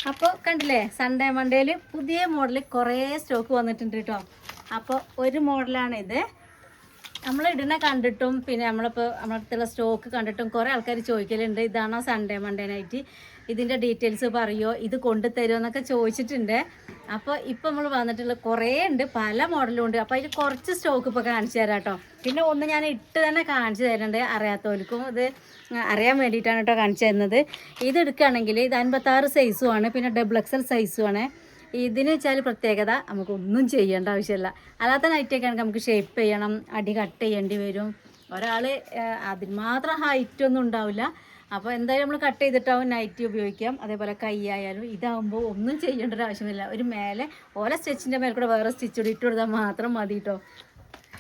അപ്പോൾ കണ്ടില്ലേ, സൺഡേ മണ്ടേയിൽ പുതിയ മോഡൽ കുറേ സ്റ്റോക്ക് വന്നിട്ടുണ്ട് കേട്ടോ. അപ്പോൾ ഒരു മോഡലാണ് ഇത്. നമ്മൾ ഇടുന്ന കണ്ടിട്ടും പിന്നെ നമ്മളിപ്പോൾ നമ്മളടുത്തുള്ള സ്റ്റോക്ക് കണ്ടിട്ടും കുറേ ആൾക്കാർ ചോദിക്കലുണ്ട്, ഇതാണോ സൺഡേ മണ്ടേ നൈറ്റി, ഇതിൻ്റെ ഡീറ്റെയിൽസ് പറയുമോ, ഇത് കൊണ്ടുതരുമോ എന്നൊക്കെ ചോദിച്ചിട്ടുണ്ട്. അപ്പോൾ ഇപ്പോൾ നമ്മൾ വന്നിട്ടുള്ള കുറേ ഉണ്ട്, പല മോഡലും ഉണ്ട്. അപ്പോൾ അതിൽ കുറച്ച് സ്റ്റോക്ക് ഇപ്പോൾ കാണിച്ചു തരാം കേട്ടോ. പിന്നെ ഒന്ന് ഞാൻ ഇട്ട് തന്നെ കാണിച്ചു തരുന്നുണ്ട്, അറിയാത്തവർക്കും ഇത് അറിയാൻ വേണ്ടിയിട്ടാണ് കേട്ടോ കാണിച്ചു തരുന്നത്. ഇത് എടുക്കുകയാണെങ്കിൽ ഇത് 56 സൈസുമാണ്, പിന്നെ XXL സൈസുമാണ്. ഇതിന് വെച്ചാൽ പ്രത്യേകത നമുക്കൊന്നും ചെയ്യേണ്ട ആവശ്യമില്ല. അല്ലാത്ത നൈറ്റൊക്കെ ആണെങ്കിൽ നമുക്ക് ഷേപ്പ് ചെയ്യണം, അടി കട്ട് ചെയ്യേണ്ടി വരും. ഒരാൾ അതിന് മാത്രം ഹൈറ്റ് ഒന്നും ഉണ്ടാവില്ല. അപ്പോൾ എന്തായാലും നമ്മൾ കട്ട് ചെയ്തിട്ടാവും നൈറ്റി ഉപയോഗിക്കാം. അതേപോലെ കൈ ആയാലും ഇതാകുമ്പോൾ ഒന്നും ചെയ്യേണ്ട ഒരു ആവശ്യമില്ല. ഒരു മേലെ ഓരോ സ്റ്റിച്ചിൻ്റെ മേലെ കൂടെ വേറെ സ്റ്റിച്ച് കൂടി ഇട്ട് കൊടുത്താൽ മാത്രം മതി കേട്ടോ.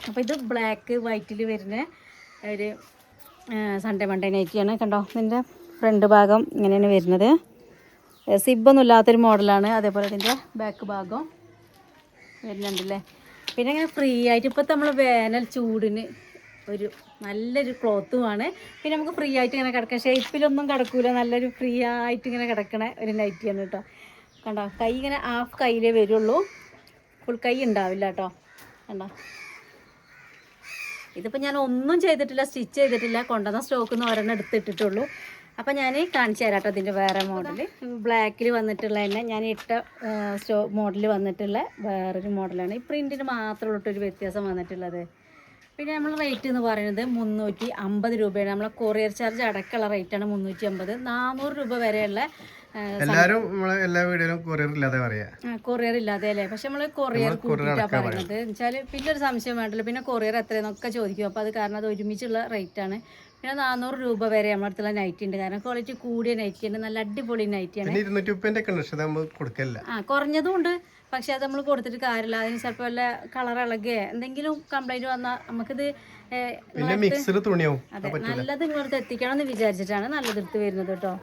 അപ്പോൾ ഇത് ബ്ലാക്ക് വൈറ്റിൽ വരുന്ന ഒരു സൺഡേ മണ്ടേ നൈറ്റിയാണ്. കണ്ടോ, ഇതിൻ്റെ ഫ്രണ്ട് ഭാഗം ഇങ്ങനെയാണ് വരുന്നത്. സിബൊന്നും ഇല്ലാത്തൊരു മോഡലാണ്. അതേപോലെ ഇതിൻ്റെ ബാക്ക് ഭാഗം വരുന്നുണ്ടല്ലേ. പിന്നെ ഇങ്ങനെ ഫ്രീ ആയിട്ട് ഇപ്പോഴത്തെ നമ്മൾ വേനൽ ചൂടിന് ഒരു നല്ലൊരു ക്ലോത്തുമാണ്. പിന്നെ നമുക്ക് ഫ്രീ ആയിട്ട് ഇങ്ങനെ കിടക്കാം, ഷേപ്പിലൊന്നും കിടക്കൂല, നല്ലൊരു ഫ്രീ ആയിട്ട് ഇങ്ങനെ കിടക്കണ ഒരു നൈറ്റിയാണ് കേട്ടോ. കണ്ടോ, കൈ ഇങ്ങനെ ഹാഫ് കൈയിലേ വരുള്ളൂ, ഫുൾ കൈ ഉണ്ടാവില്ല കേട്ടോ. കണ്ടോ, ഇതിപ്പോൾ ഞാൻ ഒന്നും ചെയ്തിട്ടില്ല, സ്റ്റിച്ച് ചെയ്തിട്ടില്ല, കൊണ്ടുവന്ന സ്റ്റോക്കിൽ നിന്ന് ഒരെണ്ണം എടുത്തിട്ടുള്ളൂ. അപ്പോൾ ഞാൻ കാണിച്ചു തരാം കേട്ടോ. ഇതിൻ്റെ വേറെ മോഡൽ ബ്ലാക്കിൽ വന്നിട്ടുള്ള തന്നെ ഞാൻ ഇട്ട മോഡൽ വന്നിട്ടുള്ള വേറൊരു മോഡലാണ്. ഈ പ്രിൻറ്റിന് മാത്രമുള്ളൊരു വ്യത്യാസം വന്നിട്ടുള്ളത്. പിന്നെ നമ്മൾ റേറ്റ് എന്ന് പറയുന്നത് 350 രൂപയാണ്. നമ്മളെ കൊറിയർ ചാർജ് അടക്കമുള്ള റേറ്റാണ് 350. 400 രൂപ വരെയുള്ള എല്ലാവരും എല്ലാ വീഡിയോയിലും കൊറിയർ ഇല്ലാതെ അല്ലേ. പക്ഷെ നമ്മൾ കൊറിയർ കൂട്ടിയിട്ടാണ് പറയുന്നത് വെച്ചാൽ പിന്നെ ഒരു സംശയം വേണ്ടല്ലോ, പിന്നെ കൊറിയർ എത്രയെന്നൊക്കെ ചോദിക്കും. അപ്പോൾ അത് കാരണം അത് ഒരുമിച്ചുള്ള റേറ്റാണ്. പിന്നെ 400 രൂപ വരെ നമ്മുടെ അടുത്തുള്ള നൈറ്റി ഉണ്ട്. കാരണം ക്വാളിറ്റി കൂടിയ നൈറ്റി ഉണ്ട്, നല്ല അടിപൊളി നൈറ്റിയാണ്. കുറഞ്ഞതും ഉണ്ട്, പക്ഷെ അത് നമ്മൾ കൊടുത്തിട്ട് കാര്യമില്ല. അതിന് ചിലപ്പോൾ വല്ല കളർ ഇളകുകയോ എന്തെങ്കിലും കംപ്ലൈൻറ്റ് വന്നാൽ നമുക്കിത് അതെ നല്ലത് ഇങ്ങോട്ട് എത്തിക്കണം എന്ന് വിചാരിച്ചിട്ടാണ് നല്ലതെടുത്ത് വരുന്നത് കേട്ടോ.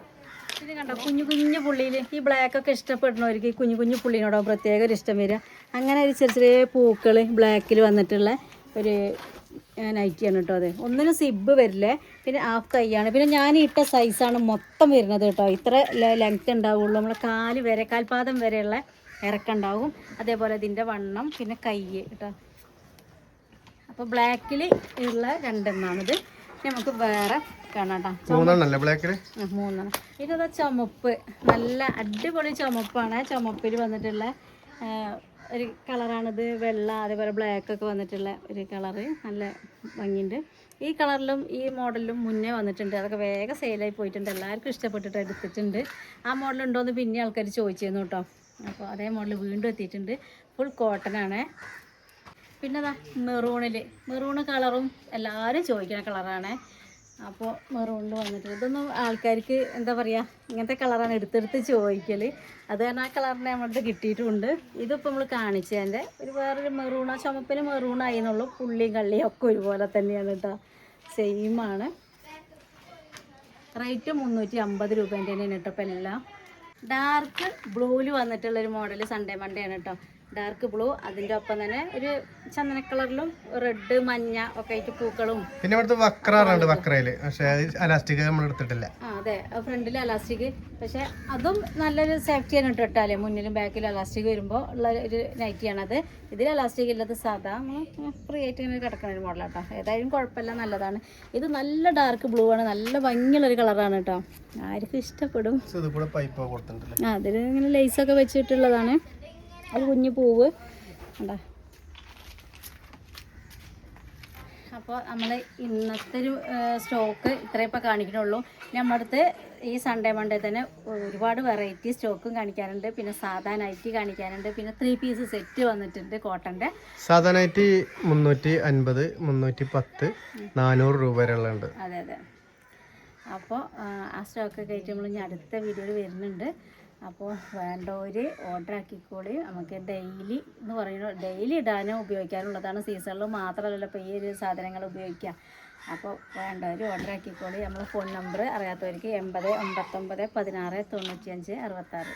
ഇത് കണ്ടോ, കുഞ്ഞു കുഞ്ഞു പുള്ളിയിൽ ഈ ബ്ലാക്കൊക്കെ ഇഷ്ടപ്പെടുന്നവർക്ക് ഈ കുഞ്ഞു കുഞ്ഞു പുള്ളിനോടോ പ്രത്യേക ഒരു ഇഷ്ടം വരിക. അങ്ങനെ ഒരു ചെറിയ ചെറിയ പൂക്കൾ ബ്ലാക്കിൽ വന്നിട്ടുള്ള ഒരു നൈറ്റിയാണ് കേട്ടോ. അത് ഒന്നിനും സിബ് വരില്ലേ, പിന്നെ ഹാഫ് കൈയാണ്. പിന്നെ ഞാൻ ഇട്ട സൈസാണ് മൊത്തം വരുന്നത് കേട്ടോ. ഇത്ര ലെങ്ത് ഉണ്ടാവുള്ളൂ, നമ്മളെ കാല് വരെ കാൽപാദം വരെയുള്ള ഇറക്കുണ്ടാവും. അതേപോലെ ഇതിൻ്റെ വണ്ണം പിന്നെ കൈ കേട്ടോ. അപ്പോൾ ബ്ലാക്കിൽ ഉള്ള രണ്ടെണ്ണമാണിത്. നമുക്ക് വേറെ കാണാം കേട്ടോ, 3 ഇതാ ചുമപ്പ്, നല്ല അടിപൊളി ചുമപ്പാണ്. ചുമപ്പിൽ വന്നിട്ടുള്ള ഒരു കളറാണിത്, വെള്ള അതേപോലെ ബ്ലാക്കൊക്കെ വന്നിട്ടുള്ള ഒരു കളറ്, നല്ല ഭംഗിയുണ്ട്. ഈ കളറിലും ഈ മോഡലിലും മുന്നേ വന്നിട്ടുണ്ട്, അതൊക്കെ വേഗം സെയിലായി പോയിട്ടുണ്ട്, എല്ലാവർക്കും ഇഷ്ടപ്പെട്ടിട്ട് എടുത്തിട്ടുണ്ട്. ആ മോഡൽ ഉണ്ടോയെന്ന് പിന്നെ ആൾക്കാർ ചോദിച്ചിരുന്നു കേട്ടോ. അപ്പോൾ അതേ മോഡൽ വീണ്ടും എത്തിയിട്ടുണ്ട്, ഫുൾ കോട്ടനാണ്. പിന്നെ അതാ മെറൂണ് കളറും എല്ലാവരും ചോദിക്കുന്ന കളറാണ്. അപ്പോൾ മെറൂണിൽ വന്നിട്ട് ഇതൊന്നും ആൾക്കാർക്ക് എന്താ പറയുക, ഇങ്ങനത്തെ കളറാണ് എടുത്തെടുത്ത് ചോദിക്കൽ. അത് കാരണം ആ കളറിനെ നമ്മളുടെ കിട്ടിയിട്ടുമുണ്ട്. ഇതിപ്പോൾ നമ്മൾ കാണിച്ചതിൻ്റെ ഒരു വേറൊരു മെറൂണ, ചുമപ്പിന് മെറൂണായി എന്നുള്ളൂ. പുള്ളിയും കള്ളിയും ഒക്കെ ഒരുപോലെ തന്നെയാണ് കേട്ടോ, സെയിമാണ്. റേറ്റ് 350 രൂപേൻ്റെ തന്നെയാണ് കേട്ടോ. ഇപ്പോൾ എല്ലാം ഡാർക്ക് ബ്ലൂവിൽ വന്നിട്ടുള്ളൊരു മോഡൽ സൺഡേ മണ്ടേ ആണ് കേട്ടോ. ഡാർക്ക് ബ്ലൂ, അതിൻ്റെ ഒപ്പം തന്നെ ഒരു ചന്ദന കളറിലും റെഡ് മഞ്ഞ ഒക്കെ ആയിട്ട് പൂക്കളും. പിന്നെ അതെ, ഫ്രണ്ടിൽ അലാസ്റ്റിക്, പക്ഷെ അതും നല്ലൊരു സേഫ്റ്റിയാണ് ഇട്ടിട്ടാലേ, മുന്നിലും ബാക്കിലും അലാസ്റ്റിക് വരുമ്പോൾ ഉള്ള ഒരു നൈറ്റിയാണത്. ഇതിൽ അലാസ്റ്റിക് ഇല്ലാത്ത സാധാ ഫ്രീ ആയിട്ട് ഇങ്ങനെ കിടക്കുന്ന ഒരു മോഡലാട്ടോ. ഏതായാലും കുഴപ്പമില്ല, നല്ലതാണ്. ഇത് നല്ല ഡാർക്ക് ബ്ലൂ ആണ്, നല്ല ഭംഗിയുള്ളൊരു കളറാണ് കേട്ടോ, ആർക്കും ഇഷ്ടപ്പെടും. അതിൽ ഇങ്ങനെ ലേസൊക്കെ വെച്ചിട്ടുള്ളതാണ്. ഒരു കുഞ്ഞു പൂവ് ഉണ്ടോ. അപ്പോൾ നമ്മൾ ഇന്നത്തെ ഒരു സ്റ്റോക്ക് ഇത്രയും ഇപ്പോൾ കാണിക്കണുള്ളൂ. നമ്മുടെ അടുത്ത് ഈ സൺഡേ മണ്ടേ തന്നെ ഒരുപാട് വെറൈറ്റി സ്റ്റോക്കും കാണിക്കാറുണ്ട്. പിന്നെ സാധാ നൈറ്റി കാണിക്കാറുണ്ട്. പിന്നെ 3 പീസ് സെറ്റ് വന്നിട്ടുണ്ട് കോട്ടൻ്റെ. സാധാ നൈറ്റി 350, 310, 400 രൂപ വരെ ഉള്ളുണ്ട്. അതെ അതെ. അപ്പോൾ ആ സ്റ്റോക്കൊക്കെ ആയിട്ട് നമ്മൾ ഇനി അടുത്ത വീഡിയോയിൽ വരുന്നുണ്ട്. അപ്പോൾ വേണ്ടവർ ഓർഡർ ആക്കിക്കോളി. നമുക്ക് ഡെയിലി എന്ന് പറയുന്നത് ഡെയിലി ഇടാനും ഉപയോഗിക്കാനുള്ളതാണ്. സീസണിൽ മാത്രമല്ലല്ലോ ഇപ്പോൾ ഈ ഒരു സാധനങ്ങൾ ഉപയോഗിക്കുക. അപ്പോൾ വേണ്ടവർ ഓർഡർ ആക്കിക്കോളി. നമ്മളെ ഫോൺ നമ്പർ അറിയാത്തവർക്ക് 80 89 16 95 66.